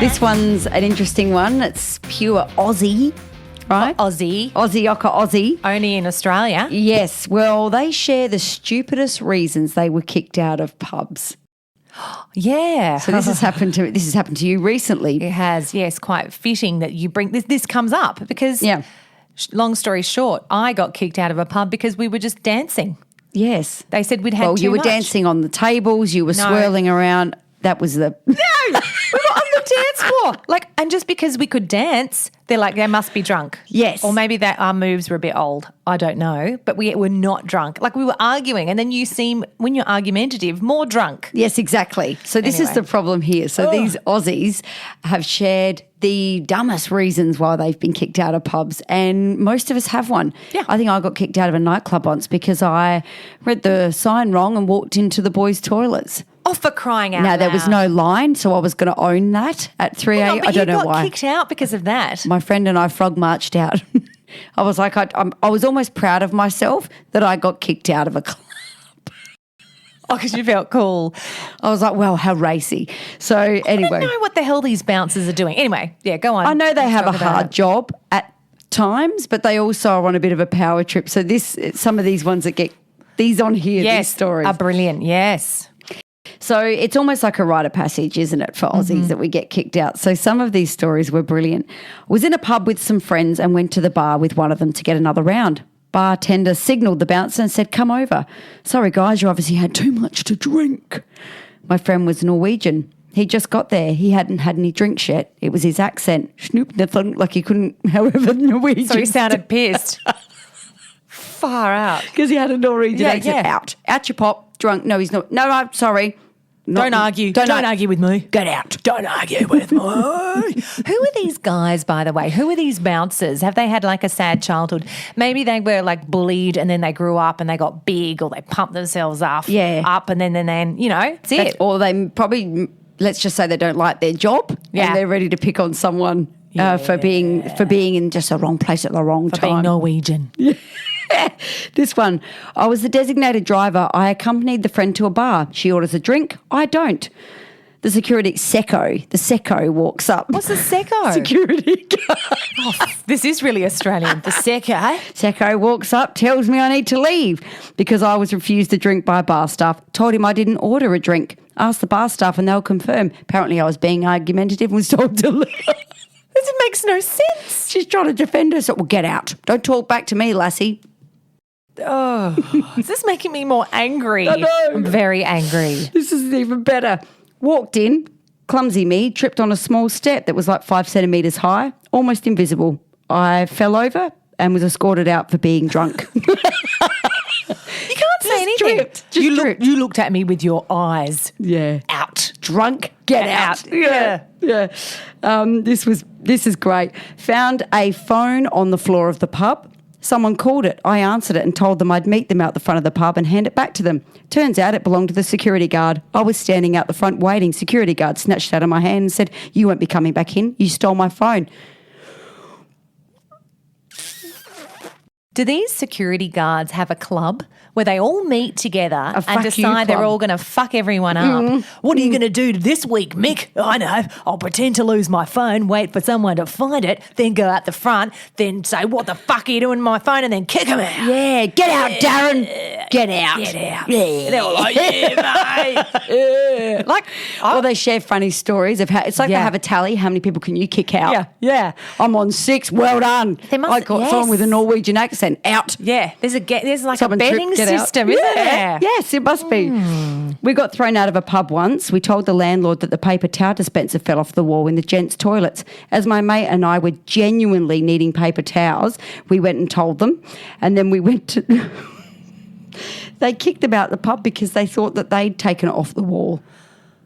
This one's an interesting one. It's pure Aussie, right? Aussie. Aussie-ocker Aussie. Only in Australia. Yes. Well, they share the stupidest reasons they were kicked out of pubs. Yeah. So this has happened to you recently. It has, yes, quite fitting that you bring this comes up because long story short, I got kicked out of a pub because we were just dancing. Yes. They said we'd had Well, too you were much. dancing on the tables, you were swirling around. That was the No, we were on the dance floor. And just because we could dance, they're like, they must be drunk. Yes. Or maybe that our moves were a bit old. I don't know. But we were not drunk. We were arguing. And then you seem, when you're argumentative, more drunk. Yes, exactly. So this is the problem here. So these Aussies have shared the dumbest reasons why they've been kicked out of pubs, and most of us have one. Yeah. I think I got kicked out of a nightclub once because I read the sign wrong and walked into the boys' toilets. Oh, for crying out Now, loud. there was no line, so I was going to own that at 3 a.m. I don't know why. You got kicked out because of that. My friend and I frog marched out. I was like, I was almost proud of myself that I got kicked out of a club. Oh, because you felt cool. I was like, well, how racy. So anyway. I don't know what the hell these bouncers are doing. Anyway, yeah, go on. I know they have a Let's talk about hard it. job at times, but they also are on a bit of a power trip. So some of these ones that get these on here, these stories. are brilliant, yes. So it's almost like a rite of passage, isn't it, for Aussies that we get kicked out. So some of these stories were brilliant. I was in a pub with some friends and went to the bar with one of them to get another round. Bartender signalled the bouncer and said, come over. Sorry, guys, you obviously had too much to drink. My friend was Norwegian. He just got there. He hadn't had any drinks yet. It was his accent. Snoop, like he couldn't, however, Norwegian. So he sounded pissed. Far out. Because he had a Norwegian accent. Yeah. Out your pop, drunk. No, he's not. No, I'm sorry. Don't argue. Don't argue with me. Get out. Don't argue with me. Who are these guys, by the way? Who are these bouncers? Have they had a sad childhood? Maybe they were bullied and then they grew up and they got big, or they pumped themselves up. Yeah. And then that's it. Or they probably, let's just say they don't like their job and they're ready to pick on someone for being in just the wrong place at the wrong For time. being Norwegian. This one, I was the designated driver. I accompanied the friend to a bar. She orders a drink. I don't. The Seco walks up. What's the Seco? Security guard. Oh, this is really Australian. The Seco. Seco walks up, tells me I need to leave because I was refused a drink by bar staff. Told him I didn't order a drink. Asked the bar staff and they'll confirm. Apparently I was being argumentative and was told to leave. This makes no sense. She's trying to defend herself. Well, get out. Don't talk back to me, lassie. Oh, is this making me more angry? I know. I'm very angry. This is even better. Walked in, clumsy me, tripped on a small step that was 5 centimetres high, almost invisible. I fell over and was escorted out for being drunk. You can't say anything. Tripped. Just tripped. You looked at me with your eyes. Yeah. Out. Drunk, get out. Yeah. This is great. Found a phone on the floor of the pub. Someone called it. I answered it and told them I'd meet them out the front of the pub and hand it back to them. Turns out it belonged to the security guard. I was standing out the front waiting. Security guard snatched it out of my hand and said, you won't be coming back in. You stole my phone. Do these security guards have a club where they all meet together and fuck you decide they're club. all going to fuck everyone up? What are you going to do this week, Mick? I know. I'll pretend to lose my phone, wait for someone to find it, then go out the front, then say, what the fuck are you doing with my phone, and then kick them out. Yeah, get out, Darren. Get out. Get out. Yeah. They're all like, yeah, mate. Or they share funny stories of how it's like they have a tally. How many people can you kick out? Yeah. I'm on 6. Well done. They must- I got someone with a Norwegian accent. Out. Yeah, there's Someone a betting tripped, get out. system, isn't there? Yes, it must be. We got thrown out of a pub once. We told the landlord that the paper towel dispenser fell off the wall in the gents' toilets. As my mate and I were genuinely needing paper towels, we went and told them. And then we went to... They kicked them out the pub because they thought that they'd taken it off the wall.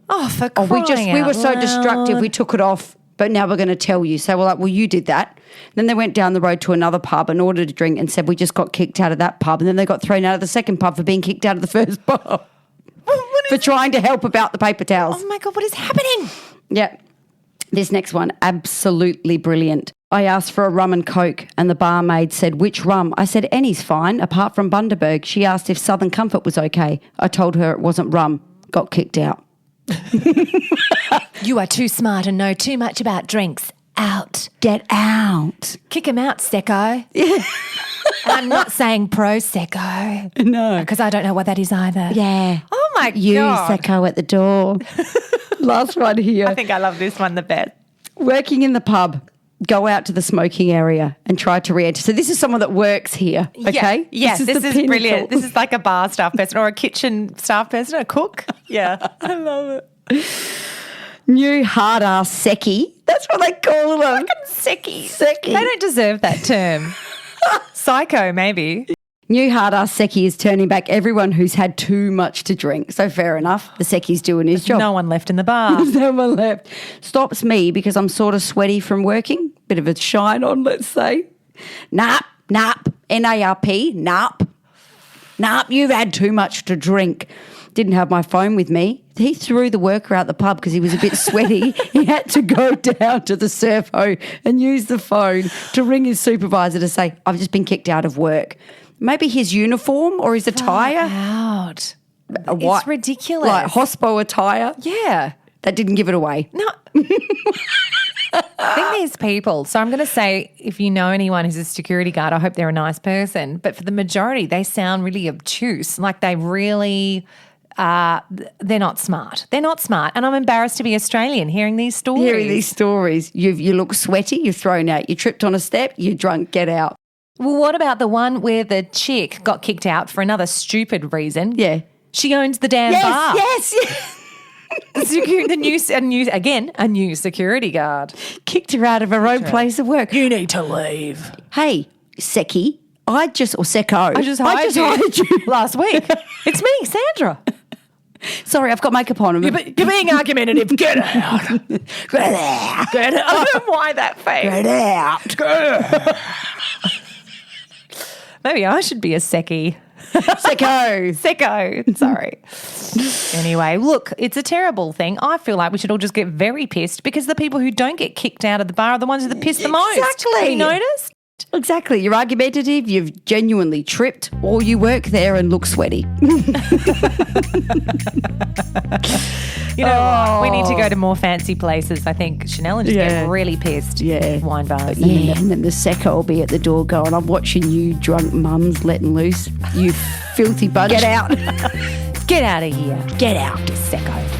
Oh, for crying We were out so loud. destructive, we took it off, but now we're going to tell you. So we're like, well, you did that. Then they went down the road to another pub and ordered a drink and said, we just got kicked out of that pub. And then they got thrown out of the second pub for being kicked out of the first pub. For trying to help about the paper towels. Oh, my God, what is happening? Yeah. This next one, absolutely brilliant. I asked for a rum and coke and the barmaid said, which rum? I said, any's fine, apart from Bundaberg. She asked if Southern Comfort was okay. I told her it wasn't rum. Got kicked out. You are too smart and know too much about drinks. Out. Get out. Kick him out, Seco. Yeah. I'm not saying pro Seco. No. Because I don't know what that is either. Yeah. Oh, my You, God. Secco at the door. Last one here. I think I love this one the best. Working in the pub. Go out to the smoking area and try to re-enter. So this is someone that works here, okay? Yes, this the is pinnacle. brilliant. This is like a bar staff person or a kitchen staff person, a cook. Yeah, I love it. New hard-ass secchi. That's what they call them. Secchi. Secchi. They don't deserve that term. Psycho, maybe. New hard-ass secchi is turning back everyone who's had too much to drink. So fair enough. The secchi's doing his job. No one left in the bar. No one left. Stops me because I'm sort of sweaty from working. Bit of a shine on, let's say. Nap, N-A-R-P, nap. You've had too much to drink. Didn't have my phone with me. He threw the worker out the pub because he was a bit sweaty. He had to go down to the servo and use the phone to ring his supervisor to say, I've just been kicked out of work. Maybe his uniform or his attire. Out. What? It's ridiculous. Like hospo attire. Yeah. That didn't give it away. No. I think these people, so I'm going to say if you know anyone who's a security guard, I hope they're a nice person. But for the majority, they sound really obtuse. Like they really, they're not smart. They're not smart. And I'm embarrassed to be Australian hearing these stories. You look sweaty, you're thrown out. You tripped on a step, you're drunk, get out. Well, what about the one where the chick got kicked out for another stupid reason? Yeah. She owns the damn bar. Yes. A new security guard. Kicked her out of her own place of work. You need to leave. Hey, Secchi, Secco. I just hired you last week. It's me, Sandra. Sorry, I've got makeup on. You're being argumentative. Get out. Get out. Get out. I don't know why that face. Get out. Get out. Maybe I should be a Secchi. Secco. Sorry. Anyway, look, it's a terrible thing. I feel like we should all just get very pissed because the people who don't get kicked out of the bar are the ones who are pissed the most. Exactly. Have you noticed? Exactly. You're argumentative, you've genuinely tripped, or you work there and look sweaty. You know what? We need to go to more fancy places, I think, Shanelle, and just get really pissed. Yeah. Wine bars. Yeah, and then the Secco will be at the door going, I'm watching you drunk mums letting loose. You filthy bunch. Get out. Get out of here. Get out. Secco.